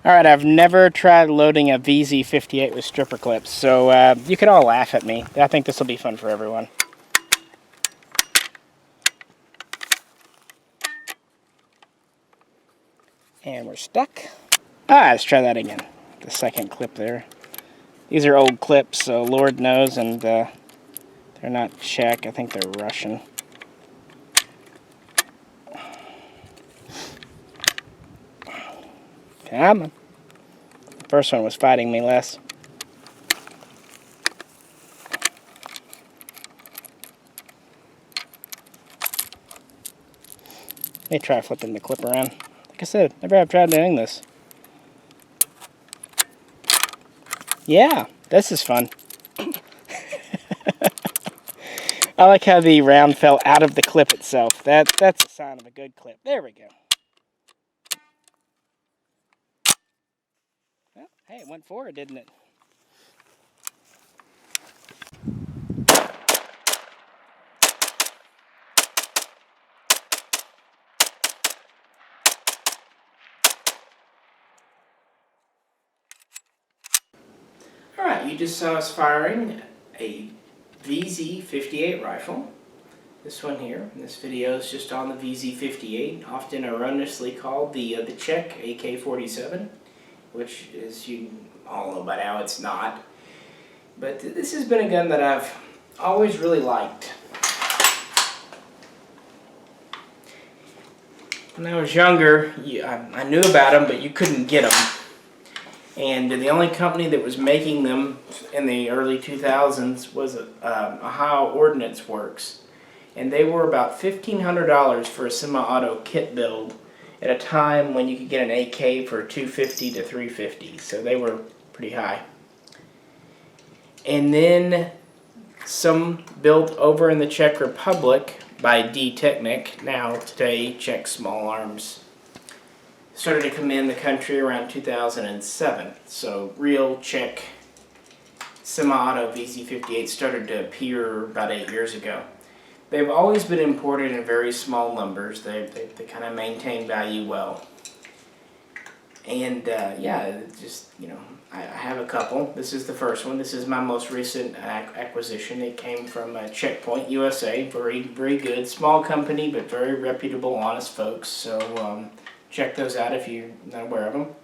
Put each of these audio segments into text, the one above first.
Alright, I've never tried loading a VZ58 with stripper clips, so you can all laugh at me. I think this will be fun for everyone. And we're stuck. Let's try that again. The second clip there. These are old clips, so Lord knows, and they're not Czech. I think they're Russian. Come on. The first one was fighting me less. Let me try flipping the clip around. Like I said, never have tried doing this. Yeah, this is fun. I like how the round fell out of the clip itself. That's a sign of a good clip. There we go. Well, hey, it went forward, didn't it? Alright, you just saw us firing a VZ58 rifle. This one here. This video is just on the VZ58, often erroneously called the Czech AK-47, which, as you all know by now, it's not. But this has been a gun that I've always really liked. When I was younger, I knew about them, but you couldn't get them. And the only company that was making them in the early 2000s was Ohio Ordnance Works. And they were about $1,500 for a semi-auto kit build at a time when you could get an AK for $250 to $350. So they were pretty high. And then some built over in the Czech Republic by D-Technik, now today Czech Small Arms, started to come in the country around 2007. So real Czech semi-auto VZ58 started to appear about 8 years ago. They've always been imported in very small numbers. They kind of maintain value well. And yeah, just, you know, I have a couple. This is the first one. This is my most recent acquisition. It came from CzechPoint, USA. Very, very good. Small company, but very reputable, honest folks. So check those out if you're not aware of them.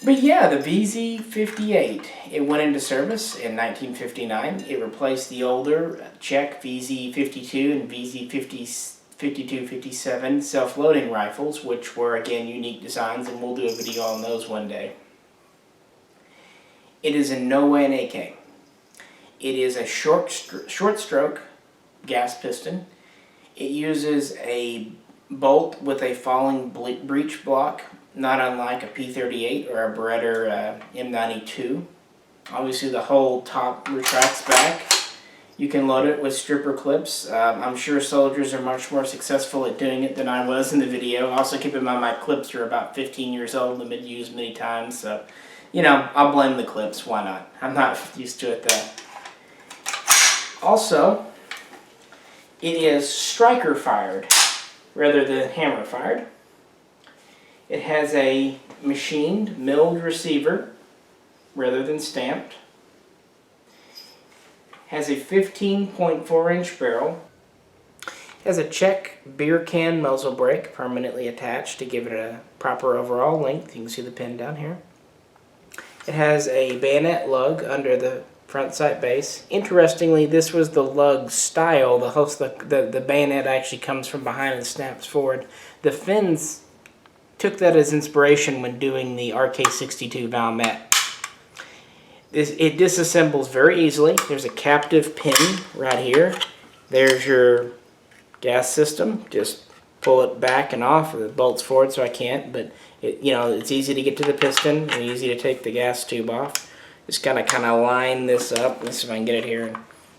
But yeah, the VZ58, it went into service in 1959. It replaced the older Czech VZ52 and VZ52-57 self-loading rifles, which were, again, unique designs, and we'll do a video on those one day. It is in no way an AK. It is a short stroke gas piston. It uses a bolt with a falling breech block, not unlike a P38 or a Beretta M92. Obviously the whole top retracts back. You can load it with stripper clips. I'm sure soldiers are much more successful at doing it than I was in the video. Also keep in mind my clips are about 15 years old and been used many times, so you know, I'll blame the clips, why not? I'm not used to it though. Also, it is striker fired rather than hammer fired. It has a machined, milled receiver rather than stamped. Has a 15.4 inch barrel. Has a Czech beer can muzzle brake permanently attached to give it a proper overall length. You can see the pin down here. It has a bayonet lug under the front sight base. Interestingly, this was the lug style. The bayonet actually comes from behind and snaps forward. The fins took that as inspiration when doing the RK62 Valmet. It disassembles very easily. There's a captive pin right here. There's your gas system. Just pull it back and off. The bolt's forward, so I can't, but it's easy to get to the piston and easy to take the gas tube off. Just kind of line this up. Let's see if I can get it here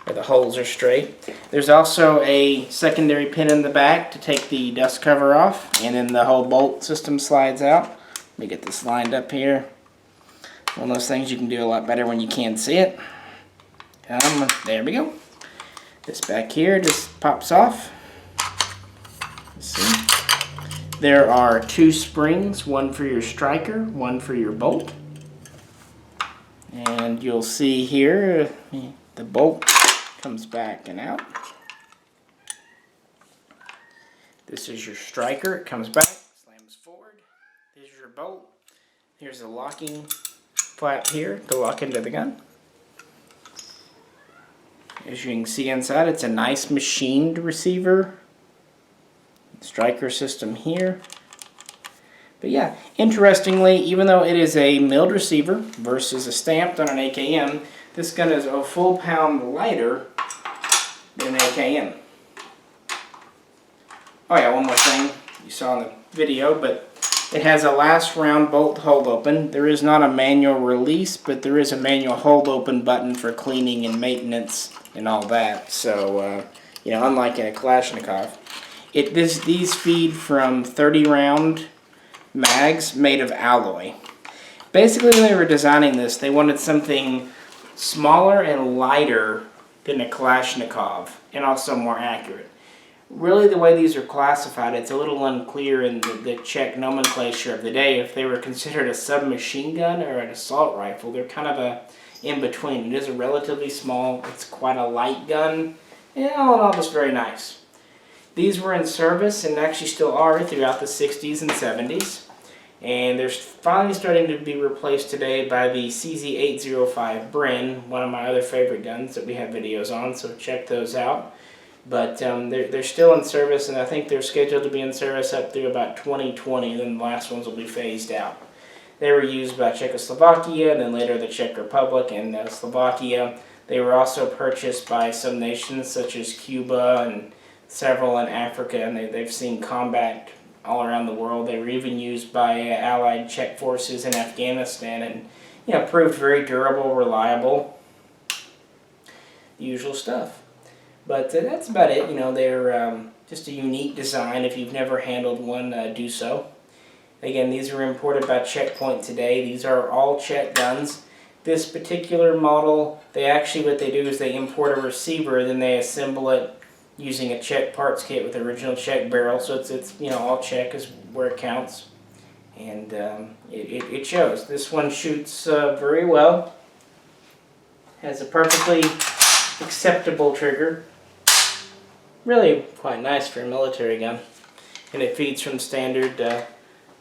where the holes are straight. There's also a secondary pin in the back to take the dust cover off, and then the whole bolt system slides out. Let me get this lined up here. One of those things you can do a lot better when you can't see it. There we go. This back here just pops off. Let's see. There are 2 springs, one for your striker, one for your bolt. And you'll see here the bolt comes back and out. This is your striker, it comes back, slams forward. Here's your bolt. Here's the locking flap here to lock into the gun. As you can see inside, it's a nice machined receiver. Striker system here. But yeah, interestingly, even though it is a milled receiver versus a stamped on an AKM, this gun is a full pound lighter than an AKM. Oh yeah, one more thing you saw in the video, but it has a last round bolt hold open. There is not a manual release, but there is a manual hold open button for cleaning and maintenance and all that. So, you know, unlike in a Kalashnikov, these feed from 30 round mags made of alloy. Basically, when they were designing this, they wanted something smaller and lighter than a Kalashnikov, and also more accurate. Really, the way these are classified, it's a little unclear in the Czech nomenclature of the day if they were considered a submachine gun or an assault rifle. They're kind of a in-between. It is a relatively small, it's quite a light gun, and all in all, just very nice. These were in service and actually still are throughout the 60s and 70s. And they're finally starting to be replaced today by the CSA Bren, one of my other favorite guns that we have videos on, so check those out. But they're still in service, and I think they're scheduled to be in service up through about 2020, and then the last ones will be phased out. They were used by Czechoslovakia, and then later the Czech Republic and Slovakia. They were also purchased by some nations such as Cuba and several in Africa, and they've seen combat all around the world. They were even used by Allied Czech forces in Afghanistan, and you know, proved very durable, reliable, usual stuff. But that's about it. You know, they're just a unique design. If you've never handled one, do so. Again, these are imported by CzechPoint today. These are all Czech guns. This particular model, what they do is they import a receiver, then they assemble it using a Czech parts kit with the original Czech barrel. So it's you know, all Czech is where it counts, and it shows. This one shoots very well. Has a perfectly acceptable trigger. Really quite nice for a military gun, and it feeds from standard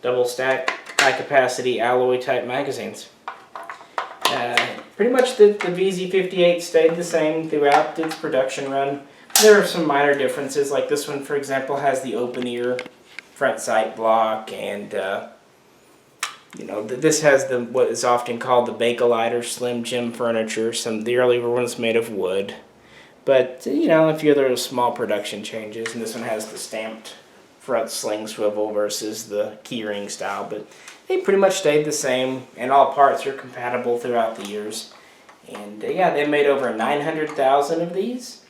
double stack high capacity alloy type magazines. Pretty much the Vz.58 stayed the same throughout its production run. There are some minor differences, like this one, for example, has the open ear front sight block, and you know, this has what is often called the Bakelite or Slim Jim furniture. The earlier ones made of wood, but you know, a few other small production changes. And this one has the stamped front sling swivel versus the keyring style, but they pretty much stayed the same, and all parts are compatible throughout the years. And yeah, they made over 900,000 of these.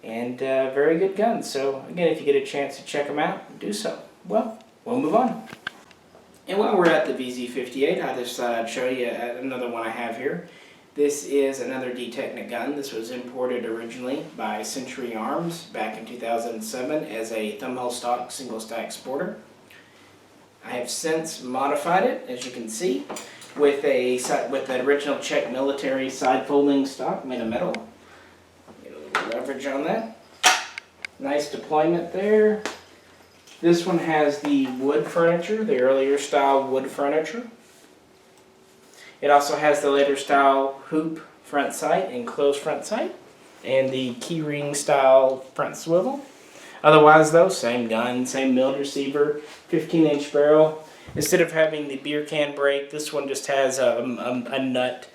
And very good guns. So again, if you get a chance to check them out, do so. Well, we'll move on. And while we're at the Vz.58, I just thought I'd show you another one I have here. This is another D-Technik gun. This was imported originally by Century Arms back in 2007 as a thumbnail stock single stack sporter. I have since modified it, as you can see, with the original Czech military side folding stock made of metal. Leverage on that. Nice deployment there. This one has the wood furniture, the earlier style wood furniture. It also has the later style hoop front sight and closed front sight, and the keyring style front swivel. Otherwise though, same gun, same milled receiver, 15-inch barrel. Instead of having the beer can brake, this one just has a nut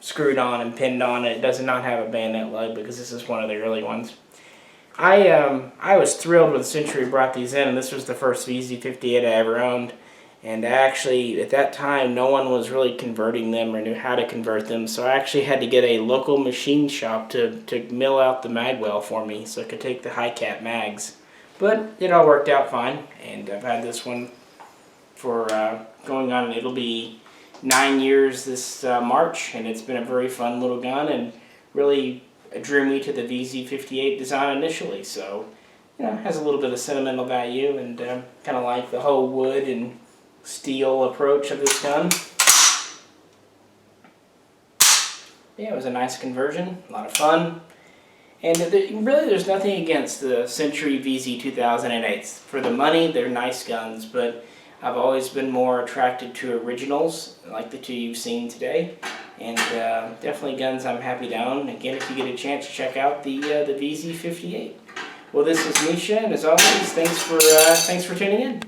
screwed on and pinned on. It does not have a bayonet lug because this is one of the early ones. I was thrilled when Century brought these in, and this was the first Vz.58 I ever owned. And actually, at that time, no one was really converting them or knew how to convert them, so I actually had to get a local machine shop to mill out the mag well for me so I could take the high cap mags. But it all worked out fine, and I've had this one for going on, it'll be 9 years this March, and it's been a very fun little gun, and really drew me to the Vz.58 design initially. So you know, has a little bit of sentimental value, and kind of like the whole wood and steel approach of this gun. Yeah, it was a nice conversion, a lot of fun. And really there's nothing against the Century VZ-2008. For the money, they're nice guns, but I've always been more attracted to originals, like the two you've seen today. And definitely guns I'm happy to own. Again, if you get a chance, check out the VZ-58. Well, this is Misha, and as always, thanks for tuning in.